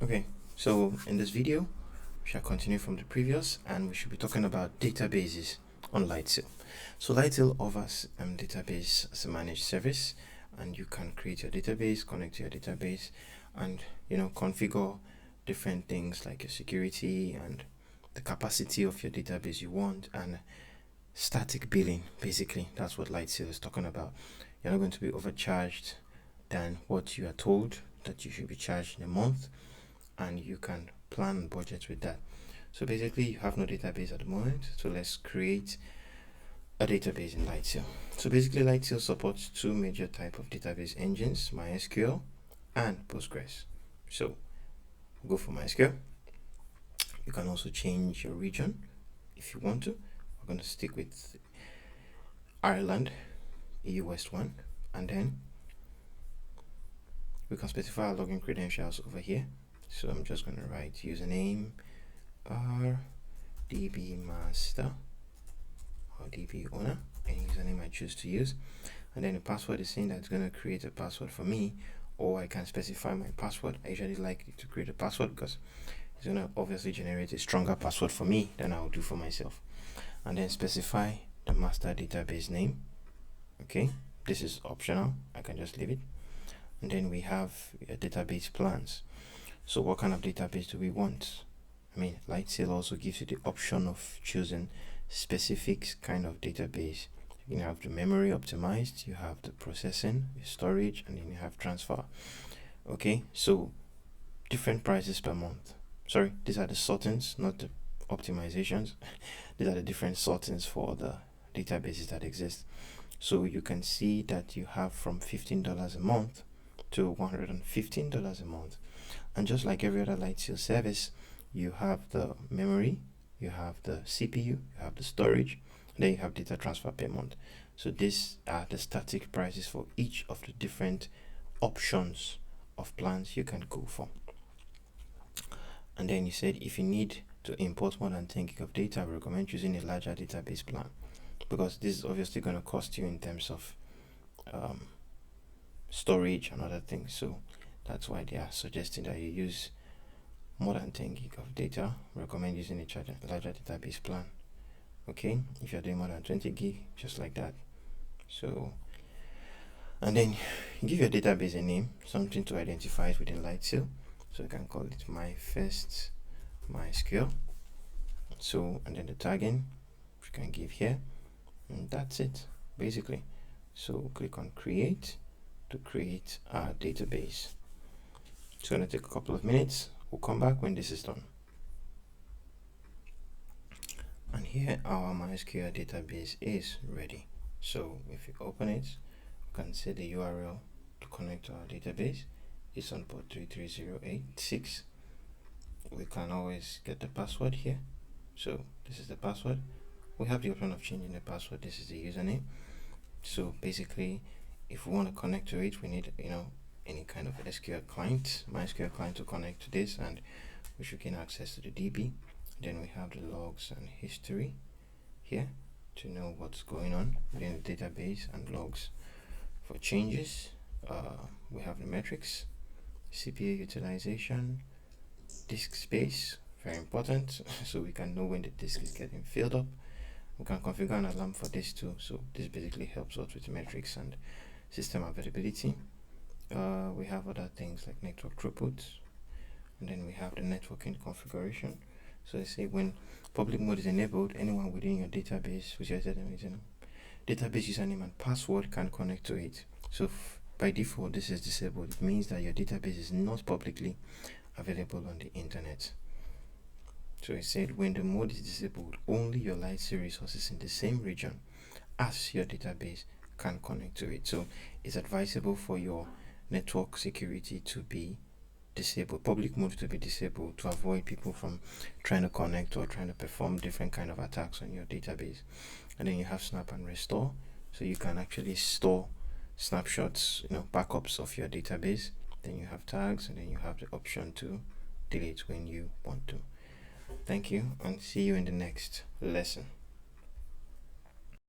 Okay, so in this video, we shall continue from the previous, and we should be talking about databases on Lightsail. So Lightsail offers database as a managed service, and you can create your database, connect to your database, and configure different things like your security and the capacity of your database you want, and static billing. Basically, that's what Lightsail is talking about. You're not going to be overcharged than what you are told that you should be charged in a month, and you can plan budgets with that. So basically, you have no database at the moment, so let's create a database in Lightsail. So basically, Lightsail supports two major type of database engines, MySQL and Postgres. So go for MySQL. You can also change your region if you want to. We're going to stick with Ireland, EU West 1, and then we can specify our login credentials over here. So I'm just going to write username rdbmaster or db owner, any username I choose to use, and then the password is saying that it's going to create a password for me, or I can specify my password. I usually like to create a password because it's going to obviously generate a stronger password for me than I'll do for myself. And then specify the master database name. Okay, this is optional, I can just leave it. And then we have database plans. So what kind of database do we want? Lightsail also gives you the option of choosing specific kind of database. You can have the memory optimized, you have the processing, the storage, and then you have transfer. Okay, so different prices per month. Sorry, these are the sortings, not the optimizations. These are the different sortings for the databases that exist. So you can see that you have from $15 a month to $115 a month. And just like every other Lightsail service, you have the memory, you have the CPU, you have the storage, then you have data transfer per month. So these are the static prices for each of the different options of plans you can go for. And then you said if you need to import more than 10 gig of data, I recommend choosing a larger database plan, because this is obviously going to cost you in terms of storage and other things. So that's why they are suggesting that you use more than 10 gig of data. Recommend using a larger database plan. Okay, if you're doing more than 20 gig, just like that. So, and then you give your database a name, something to identify it within Lightsail. So you can call it my first MySQL. So, and then the tagging you can give here, and that's it basically. So click on create to create our database. It's going to take a couple of minutes. We'll come back when this is done. And here our MySQL database is ready. So if you open it, you can see the URL to connect to our database. It's on port 33086. We can always get the password here. So this is the password. We have the option of changing the password. This is the username. So basically, if we want to connect to it, we need any kind of SQL client, MySQL client, to connect to this, and we should gain access to the DB. Then we have the logs and history here to know what's going on within the database, and logs for changes. We have the metrics, CPU utilization, disk space, very important, so we can know when the disk is getting filled up. We can configure an alarm for this too. So this basically helps us with metrics and system availability. We have other things like network throughput, and then we have the networking configuration. So I say when public mode is enabled, anyone within your database with your database username and password can connect to it. So by default, this is disabled. It means that your database is not publicly available on the internet. So I said when the mode is disabled, only your Lightsail resources in the same region as your database can connect to it. So it's advisable for your network security to be disabled, public mode to be disabled, to avoid people from trying to connect or trying to perform different kind of attacks on your database. And then you have snap and restore, so you can actually store snapshots, backups of your database. Then you have tags, and then you have the option to delete when you want to. Thank you, and see you in the next lesson.